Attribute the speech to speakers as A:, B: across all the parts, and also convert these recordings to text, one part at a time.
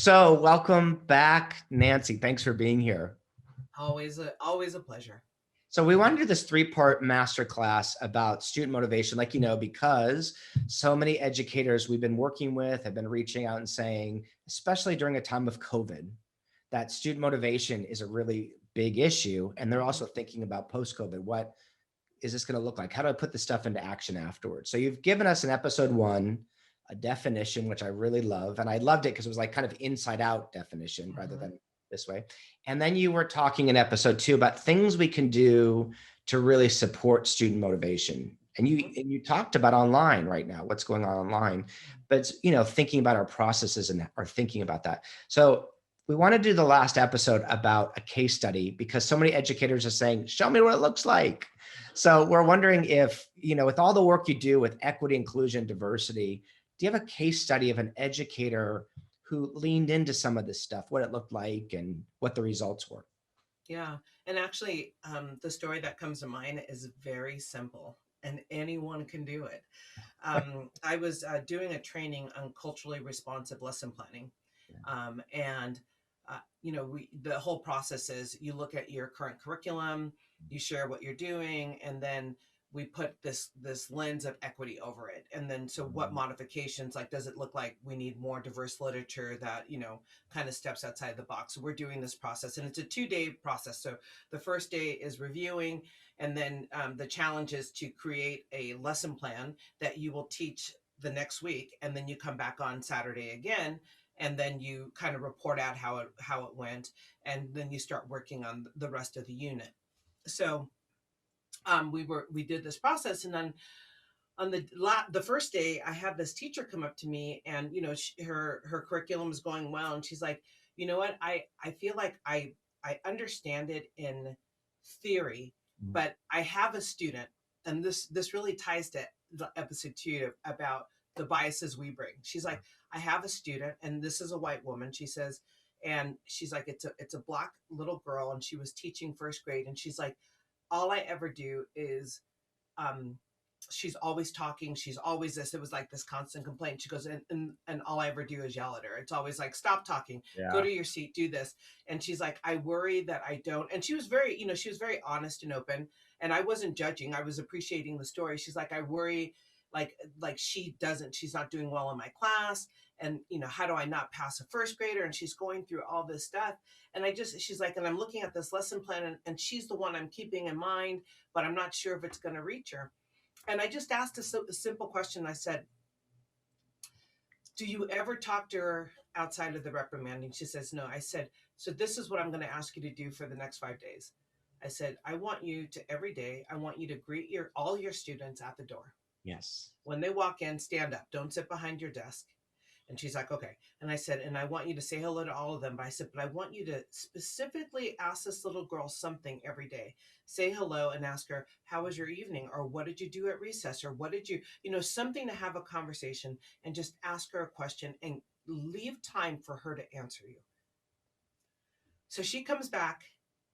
A: So, welcome back, Nancy. Thanks for being here.
B: Always a pleasure.
A: So, we want to do this three-part masterclass about student motivation, because so many educators we've been working with have been reaching out and saying, especially during a time of COVID, that student motivation is a really big issue. And they're
B: Mhm.
A: also thinking about post-COVID. What is this going to look like? How do I put this stuff into action afterwards? So, you've given us in episode one a definition, which I really love. And I loved it because it was like kind of inside out definition rather
B: Mhm.
A: than this way. And then you were talking in episode two about things we can do to really support student motivation. And you
B: Mhm.
A: and you talked about online right now, what's going on online, but thinking about our processes and are thinking about that. So we want to do the last episode about a case study because so many educators are saying, show me what it looks like. So we're wondering if, with all the work you do with equity, inclusion, diversity, do you have a case study of an educator who leaned into some of this stuff, what it looked like and what the results were?
B: Yeah, and actually, the story that comes to mind is very simple, and anyone can do it. I was doing a training on culturally responsive lesson planning, and we the whole process is you look at your current curriculum, you share what you're doing, and then we put this lens of equity over it. And then so what modifications, like, does it look like we need more diverse literature that kind of steps outside the box? So we're doing this process, and it's a 2-day process. So the first day is reviewing, and then the challenge is to create a lesson plan that you will teach the next week, and then you come back on Saturday again, and then you kind of report out how it went, and then you start working on the rest of the unit. So we did this process, and then on the first day, I had this teacher come up to me, and her curriculum is going well, and she's like, you know what, I feel like I understand it in theory, but I have a student, and this really ties to the episode 2 about the biases we bring. She's like, I have a student, and this is a white woman, she says, and she's like, it's a black little girl, and she was teaching first grade, and she's like, all I ever do is um she's always talking, she's always this. It was like this constant complaint. She goes, and all I ever do is yell at her. It's always like, stop talking, go
A: Yeah.
B: to your seat, do this. And she's like, I worry that I don't. And she was very honest and open, and I wasn't judging, I was appreciating the story. She's like, I worry, like she's not doing well in my class, and how do I not pass a first grader? And she's going through all this stuff, and she's like, and I'm looking at this lesson plan, and she's the one I'm keeping in mind, but I'm not sure if it's going to reach her. And I just asked a simple question. I said, do you ever talk to her outside of the reprimanding? She says, no. I said, so this is what I'm going to ask you to do for the next 5 days. I said, I want you to every day, I want you to greet all your students at the door.
A: Yes.
B: When they walk in, stand up. Don't sit behind your desk. And she's like, okay. And I said, and I want you to say hello to all of them. But I said, but I want you to specifically ask this little girl something every day. Say hello and ask her, how was your evening? Or what did you do at recess? Or what did something to have a conversation, and just ask her a question and leave time for her to answer you. So she comes back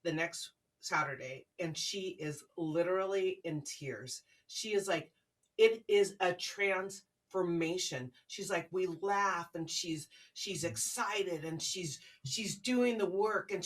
B: the next Saturday, and she is literally in tears. She is like, it is a transformation. She's like, we laugh, and she's excited, and she's doing the work, and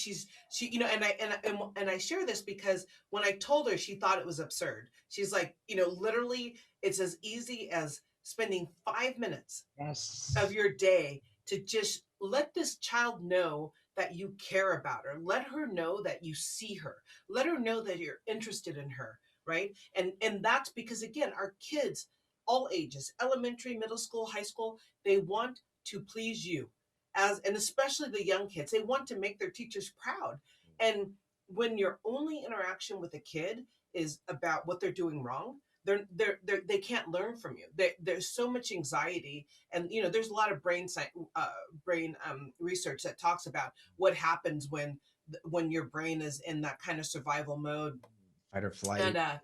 B: and I share this because when I told her, she thought it was absurd. She's like, literally, it's as easy as spending 5 minutes of
A: Yes.
B: your day to just let this child know that you care about her. Let her know that you see her. Let her know that you're interested in her, right? And that's because, again, our kids, all ages, elementary, middle school, high school, they want to please you. And especially the young kids, they want to make their teachers proud. And when your only interaction with a kid is about what they're doing wrong, they can't learn from you. There's so much anxiety, and there's a lot of brain research that talks about what happens when your brain is in that kind of survival mode.
A: Fight or
B: And
A: flight.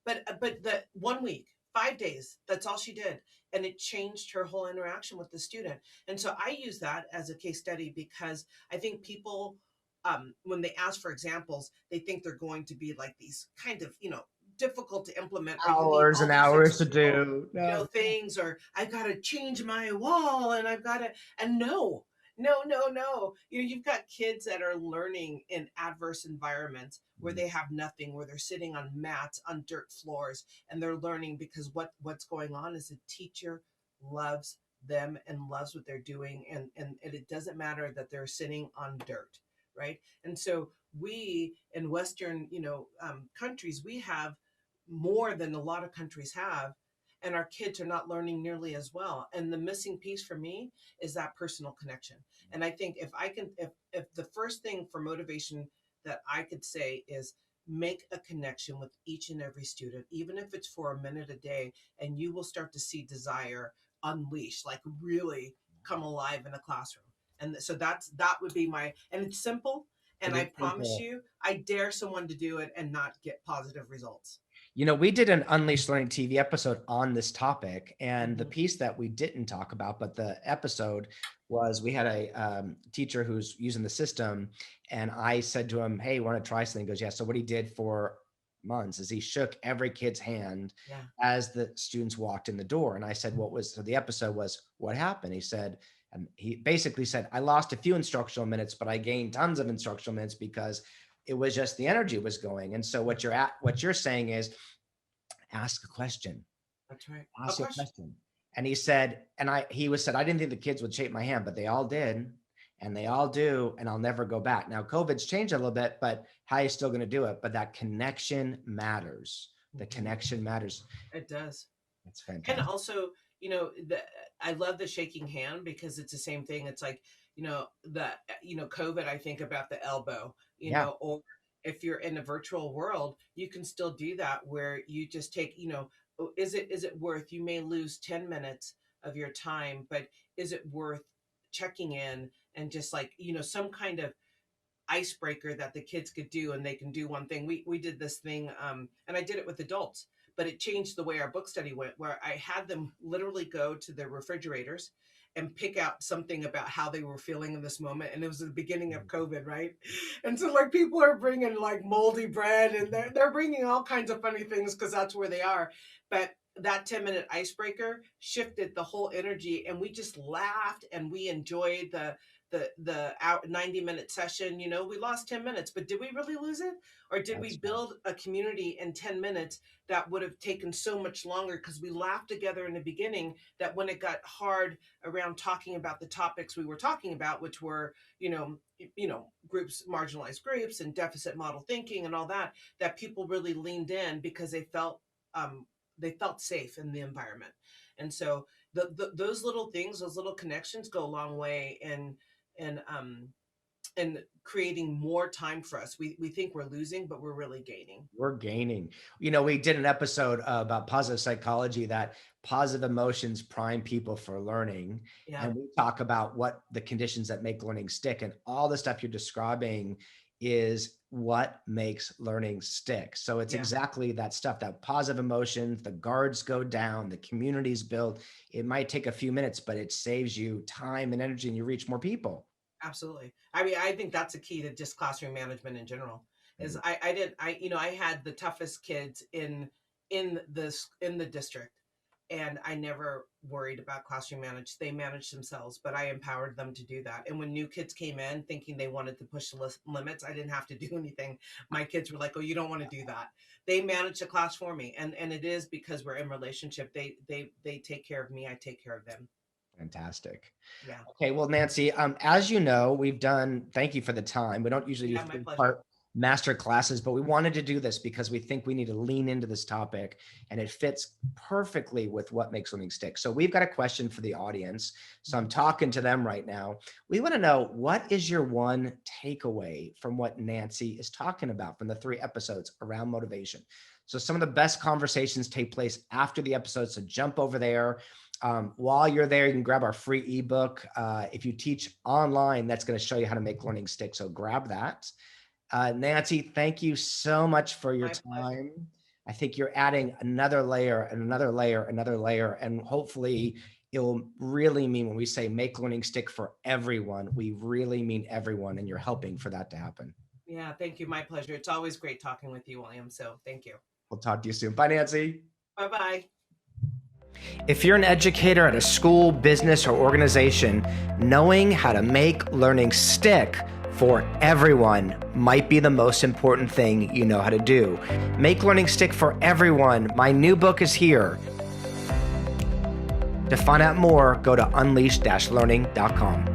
B: but the 1 week, 5 days, that's all she did, and it changed her whole interaction with the student. And so I use that as a case study because I think people, when they ask for examples, they think they're going to be like these kind of difficult to implement, or you need
A: Hours
B: all
A: and
B: these
A: hours to
B: external
A: do. No.
B: things, or I've got to change my wall, and I've got to. And no, No, no, no. You've got kids that are learning in adverse environments where
A: Mm.
B: they have nothing, where they're sitting on mats, on dirt floors, and they're learning because what's going on is the teacher loves them and loves what they're doing, and it doesn't matter that they're sitting on dirt, right? And so we in Western, countries, we have more than a lot of countries have, and our kids are not learning nearly as well. And the missing piece for me is that personal connection. And I think if the first thing for motivation that I could say is make a connection with each and every student, even if it's for a minute a day, and you will start to see desire unleashed, like really come alive in a classroom. And so that would be my, and it's simple.
A: It
B: And
A: is
B: I promise
A: simple.
B: you, I dare someone to do it and not get positive results.
A: We did an Unleashed Learning TV episode on this topic, and the
B: Mhm.
A: piece that we didn't talk about, but the episode was we had a teacher who's using the system, and I said to him, "Hey, want to try something?" He goes, "Yeah." So what he did for months is he shook every kid's hand
B: Yeah.
A: as the students walked in the door, and I said, "What was?" So the episode was, "What happened?" He said, and he basically said, "I lost a few instructional minutes, but I gained tons of instructional minutes because it was just the energy was going." And so what you're saying is ask a question,
B: That's right. A
A: ask a
B: question.
A: question. And he said, and he was said, I didn't think the kids would shake my hand, but they all did. And they all do. And I'll never go back. Now, COVID's changed a little bit, but how are you still going to do it? But that connection matters. The
B: Mhm.
A: connection matters.
B: It does.
A: It's
B: And
A: fantastic.
B: also, I love the shaking hand because it's the same thing. It's like, COVID, I think about the elbow,
A: Yeah.
B: or if you're in a virtual world, you can still do that where you just take, is it worth, you may lose 10 minutes of your time, but is it worth checking in and just like, some kind of icebreaker that the kids could do, and they can do one thing. We did this thing, and I did it with adults, but it changed the way our book study went, where I had them literally go to their refrigerators and pick out something about how they were feeling in this moment. And it was the beginning of COVID, right? And so like people are bringing like moldy bread, and they're bringing all kinds of funny things because that's where they are. But that 10-minute icebreaker shifted the whole energy, and we just laughed and we enjoyed the out 90-minute session. We lost 10 minutes, but did we really lose it, or did we
A: That's right.
B: build a community in 10 minutes that would have taken so much longer because we laughed together in the beginning, that when it got hard around talking about the topics we were talking about, which were groups, marginalized groups, and deficit model thinking and all that people really leaned in because they felt safe in the environment. And so those little things, those little connections go a long way in and creating more time for us. We think we're losing, but we're really gaining.
A: We're gaining. We did an episode about positive psychology, that positive emotions prime people for learning.
B: Yeah,
A: And we talk about what the conditions that make learning stick. And all the stuff you're describing is what makes learning stick. So it's
B: yeah,
A: exactly that stuff, that positive emotions, the guards go down, the communities build. It might take a few minutes, but it saves you time and energy and you reach more people.
B: absolutely. I mean, I think that's a key to just classroom management in general. Is I did I had the toughest kids in the district, and I never worried about classroom manage. They managed themselves, but I empowered them to do that. And when new kids came in thinking they wanted to push the limits, I didn't have to do anything. My kids were like, "Oh, you don't want to do that." They managed the class for me, and it is because we're in relationship. They take care of me. I take care of them.
A: Fantastic.
B: Yeah,
A: Okay, well, Nancy, as you know, we've done, thank you for the time. We don't usually do
B: yeah, my pleasure.
A: three-part master classes, but we wanted to do this because we think we need to lean into this topic and it fits perfectly with what makes learning stick. So we've got a question for the audience. So I'm
B: Mhm.
A: talking to them right now. We want to know, what is your one takeaway from what Nancy is talking about from the 3 episodes around motivation? So some of the best conversations take place after the episode. So jump over there. While you're there, you can grab our free ebook. If you teach online, that's going to show you how to make learning stick. So grab that. Nancy, thank you so much for your
B: My pleasure.
A: time. I think you're adding another layer and another layer, another layer, and hopefully it'll really mean, when we say make learning stick for everyone, we really mean everyone, and you're helping for that to happen.
B: Yeah, thank you. My pleasure. It's always great talking with you, William. So thank you.
A: We'll talk to you soon. Bye, Nancy.
B: Bye bye.
A: If you're an educator at a school, business, or organization, knowing how to make learning stick for everyone might be the most important thing you know how to do. Make learning stick for everyone. My new book is here. To find out more, go to unleash-learning.com.